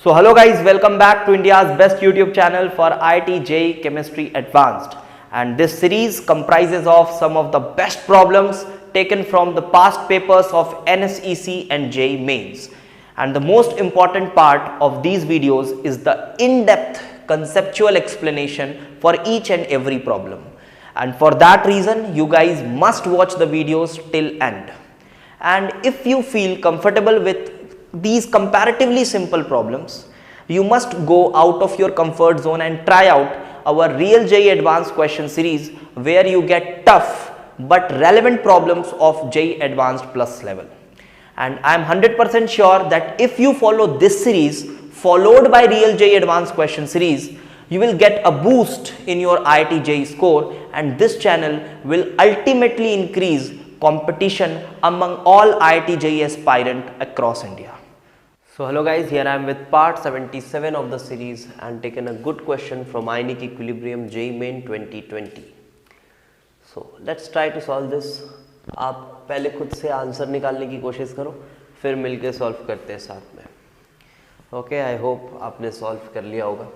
So hello guys, welcome back to India's best YouTube channel for IIT JEE Chemistry Advanced, and this series comprises of some of the best problems taken from the past papers of NSEC and JEE Mains. And the most important part of these videos is the in-depth conceptual explanation for each and every problem. And for that reason, you guys must watch the videos till end. And if you feel comfortable with these comparatively simple problems, you must go out of your comfort zone and try out our Real JEE Advanced question series, where you get tough but relevant problems of JEE Advanced Plus level. And I am 100% sure that if you follow this series followed by Real JEE Advanced question series, you will get a boost in your IIT JEE score, and this channel will ultimately increase competition among all IIT JEE aspirant across India. So hello guys, here I am with part 77 of the series and taken a good question from Ionic Equilibrium JEE Main 2020. So let's try to solve this. आप पहले खुद से answer निकालने की कोशिश करो, फिर मिलके सॉल्व करते हैं साथ में. ओके, आई होप आपने सॉल्व कर लिया होगा.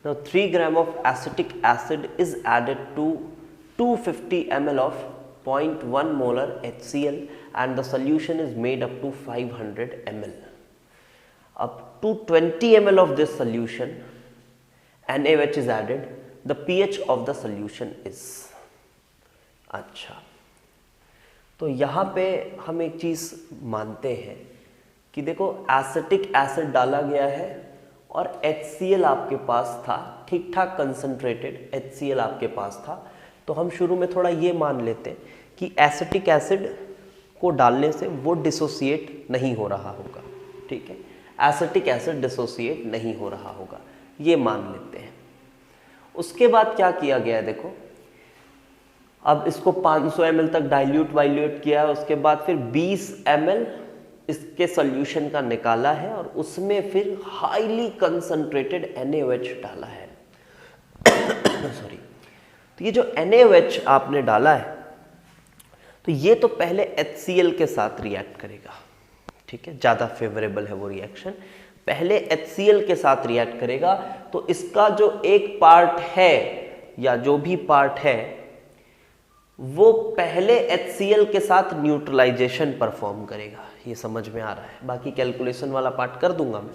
Now 3 grams of acetic acid is added to 250 ml of 0.1 molar HCl and the solution is made up to 500 ml. Up to 20 ml of this solution, NaOH is added. The pH of the solution is. अच्छा, तो यहाँ पे हम एक चीज़ मानते हैं कि देखो एसिटिक एसिड डाला गया है और HCl आपके पास था, ठीक ठाक कंसंट्रेटेड HCl आपके पास था. तो हम शुरू में थोड़ा ये मान लेते हैं कि एसिटिक एसिड को डालने से वो डिसोसिएट नहीं हो रहा होगा. ठीक है, एसिटिक एसिड डिसोसिएट नहीं हो रहा होगा, ये मान लेते हैं. उसके बाद क्या किया गया है, देखो अब इसको 500 ml तक डाइल्यूट किया है. उसके बाद फिर 20 ml इसके सॉल्यूशन का निकाला है और उसमें फिर हाईली कंसंट्रेटेड NaOH डाला है. सॉरी, तो ये जो NaOH आपने डाला है, तो ये तो पहले HCl के साथ रिएक्ट करेगा. ठीक है, ज़्यादा फेवरेबल है वो रिएक्शन. पहले HCl के साथ रिएक्ट करेगा, तो इसका जो एक पार्ट है या जो भी पार्ट है वो पहले HCl के साथ न्यूट्रलाइजेशन परफॉर्म करेगा. ये समझ में आ रहा है? बाकी कैलकुलेशन वाला पार्ट कर दूंगा मैं,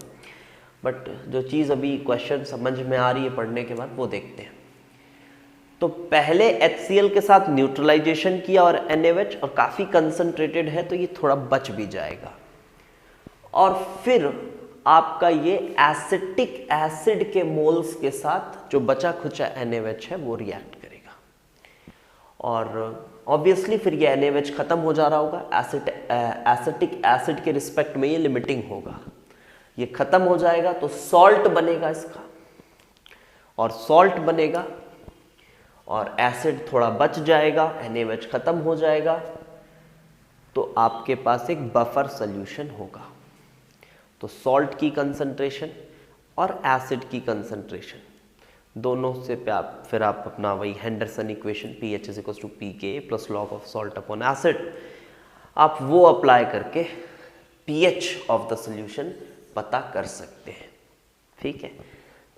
बट जो चीज़ अभी क्वेश्चन समझ में आ रही है पढ़ने के बाद वो देखते हैं. तो पहले HCl के साथ न्यूट्रलाइजेशन किया और NaOH, और काफ़ी कंसंट्रेटेड है तो ये थोड़ा बच भी जाएगा. और फिर आपका ये एसिटिक एसिड के मोल्स के साथ जो बचा खुचा NaOH है वो रिएक्ट करेगा. और ऑब्वियसली फिर ये NaOH खत्म हो जा रहा होगा. एसिटिक एसिड के रिस्पेक्ट में ये लिमिटिंग होगा. ये खत्म हो जाएगा तो सॉल्ट बनेगा इसका, और सॉल्ट बनेगा और एसिड थोड़ा बच जाएगा, NaOH खत्म हो जाएगा, तो आपके पास एक बफर सोल्यूशन होगा. तो सॉल्ट की कंसंट्रेशन और एसिड की कंसंट्रेशन दोनों से फिर आप अपना वही Henderson equation pH = pK + log of salt upon acid, आप वो अप्लाई करके pH ऑफ द सोल्यूशन पता कर सकते हैं. ठीक है,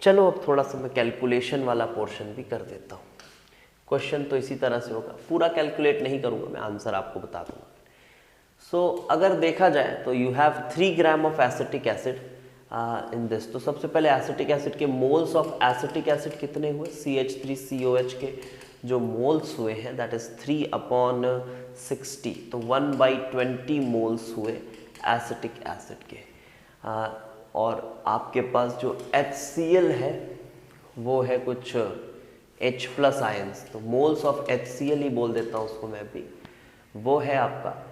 चलो अब थोड़ा सा मैं कैलकुलेशन वाला पोर्शन भी कर देता हूँ. क्वेश्चन तो इसी तरह से होगा, पूरा कैलकुलेट नहीं करूँगा मैं, आंसर आपको बता दूंगा. सो अगर देखा जाए तो you have 3 gram of acetic acid in this. तो सबसे पहले एसिटिक एसिड के मोल्स ऑफ एसिटिक एसिड कितने हुए? CH3COH के जो मोल्स हुए हैं दैट इज 3/60. तो 1/20 मोल्स हुए एसिटिक एसिड के. और आपके पास जो HCl है वो है कुछ H+ आयंस. तो मोल्स ऑफ HCl ही बोल देता हूँ उसको मैं भी. वो है आपका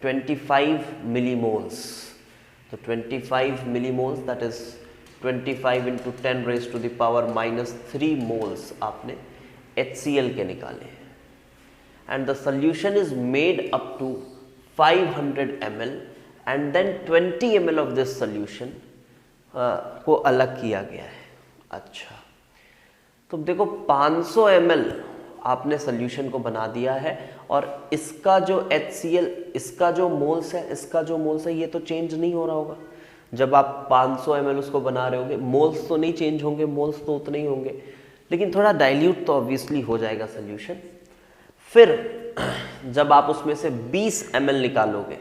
25 मिलीमोल्स. तो 25 मिलीमोल्स दैट इज 25 × 10⁻³ मोल्स आपने HCl के निकाले हैं. And the solution is made up to 500 ml and then 20 ml of this solution को अलग किया गया है. अच्छा, तो देखो 500 ml आपने सोल्यूशन को बना दिया है और इसका जो HCl, इसका जो मोल्स है, इसका जो मोल्स है, ये तो चेंज नहीं हो रहा होगा. जब आप 500 ml उसको बना रहे होंगे, मोल्स तो नहीं चेंज होंगे, मोल्स तो उतने ही होंगे, लेकिन थोड़ा डाइल्यूट तो ऑब्वियसली हो जाएगा सोल्यूशन। फिर जब आप उसमें से 20 ml निकालोगे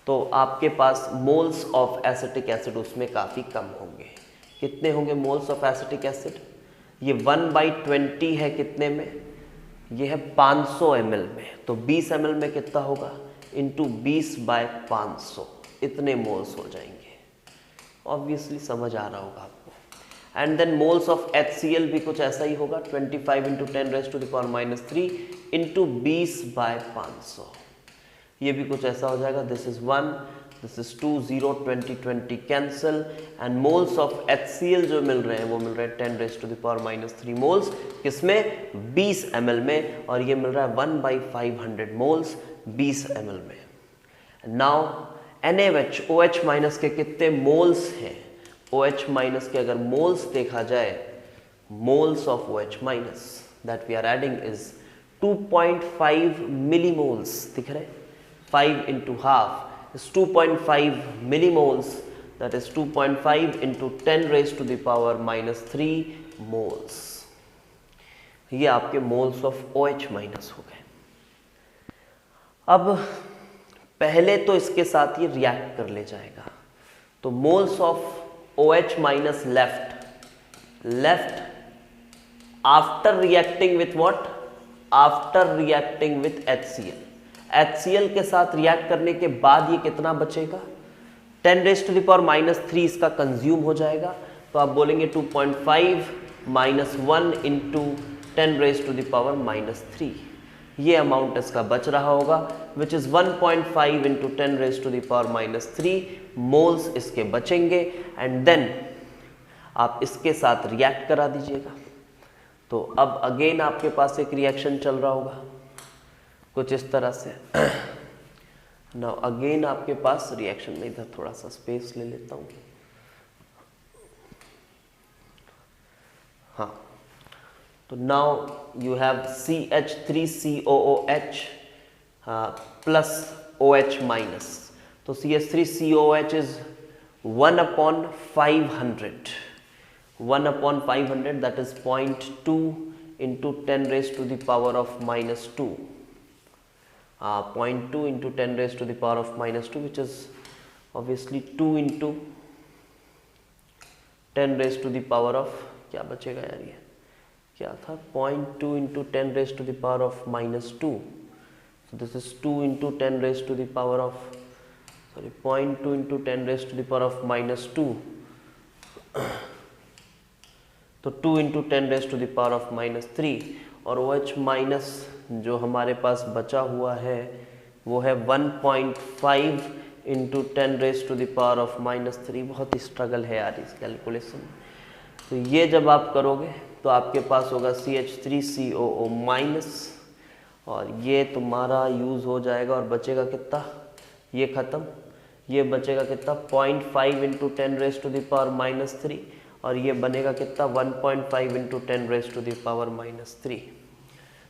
तो आपके पास मोल्स ऑफ एसिटिक एसिड उसमें काफ़ी कम होंगे। कितने होंगे मोल्स ऑफ एसिटिक एसिड? ये 1/20 है कितने में? ये है 500 ml में, तो 20 ml में कितना होगा? इंटू 20/500, इतने मोल्स हो जाएंगे। ऑब्वियसली समझ आ रहा होगा आपको। And then moles of HCl भी कुछ ऐसा ही होगा, 25 × 10⁻³ इंटू 20/500, ये भी कुछ ऐसा हो जाएगा। This is 1, this is 2, 0, 20, 20 cancel. And moles of HCl जो मिल रहे हैं वो मिल रहे हैं 10⁻³ मोल्स, किसमें? 20 ml में, और ये मिल रहा है 1/500 मोल्स 20 ml में। नाउ NaOH, OH माइनस के कितने मोल्स हैं? OH माइनस के अगर मोल्स देखा जाए, moles of OH minus that we are adding is 2.5 millimoles, दिख रहे? 5 × ½ is 2.5 millimoles, that is 2.5 × 10⁻³ moles। ये आपके मोल्स ऑफ OH माइनस हो गए। अब पहले तो इसके साथ ये रिएक्ट कर ले जाएगा, तो moles of OH minus left after reacting with what? After reacting with HCl। HCl के साथ रिएक्ट करने के बाद ये कितना बचेगा? 10⁻³ इसका कंज्यूम हो जाएगा, तो आप बोलेंगे 2.5 - 1 × 10⁻³ ये अमाउंट इसका बच रहा होगा, विच इज 1.5 × 10⁻³ मोल्स इसके बचेंगे। एंड देन आप इसके साथ रिएक्ट करा दीजिएगा। तो अब अगेन आपके पास एक रिएक्शन चल रहा होगा कुछ इस तरह से। नाउ अगेन आपके पास रिएक्शन में, इधर थोड़ा सा स्पेस ले लेता हूँ। हाँ, तो now you have CH3COOH plus OH minus. तो CH3COOH is 1/500, 1/500 that is 0.2 × 10⁻², 0.2 × 10⁻², which is obviously 2 × 10⁻⁻, क्या बचेगा यार, ये क्या था? 0.2 × 10⁻², so this is 2 × 10⁻², sorry 0.2 × 10⁻², तो 2 × 10⁻³ और OH माइनस जो हमारे पास बचा हुआ है वो है 1.5 × 10⁻³ बहुत ही स्ट्रगल है यार इस कैलकुलेशन में। तो ये जब आप करोगे तो आपके पास होगा CH3COO माइनस, और ये तुम्हारा यूज़ हो जाएगा और बचेगा कितना? ये ख़त्म, ये बचेगा कितना? 0.5 × 10⁻³ और ये बनेगा कितना? 1.5 × 10⁻³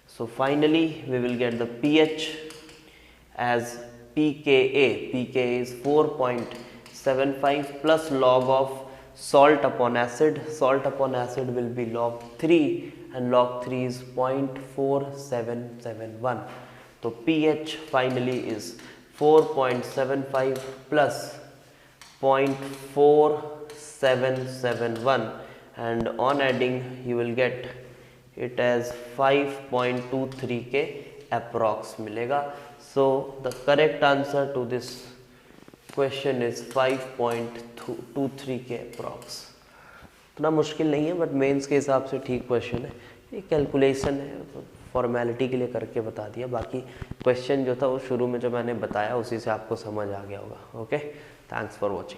So finally we will get the pH as pKa. pKa is 4.75 plus log of salt upon acid. Salt upon acid will be log 3 and log 3 is 0.4771. So pH finally is 4.75 plus 0.4771, and on adding you will get it as 5.23 के approx मिलेगा. So the correct answer to this question is 5.23 के approx. इतना मुश्किल नहीं है, but mains के हिसाब से ठीक क्वेश्चन है. ये कैलकुलेशन है, फॉर्मेलिटी के लिए करके बता दिया. बाकी क्वेश्चन जो था वो शुरू में जो मैंने बताया उसी से आपको समझ आ गया होगा. Okay, thanks for watching.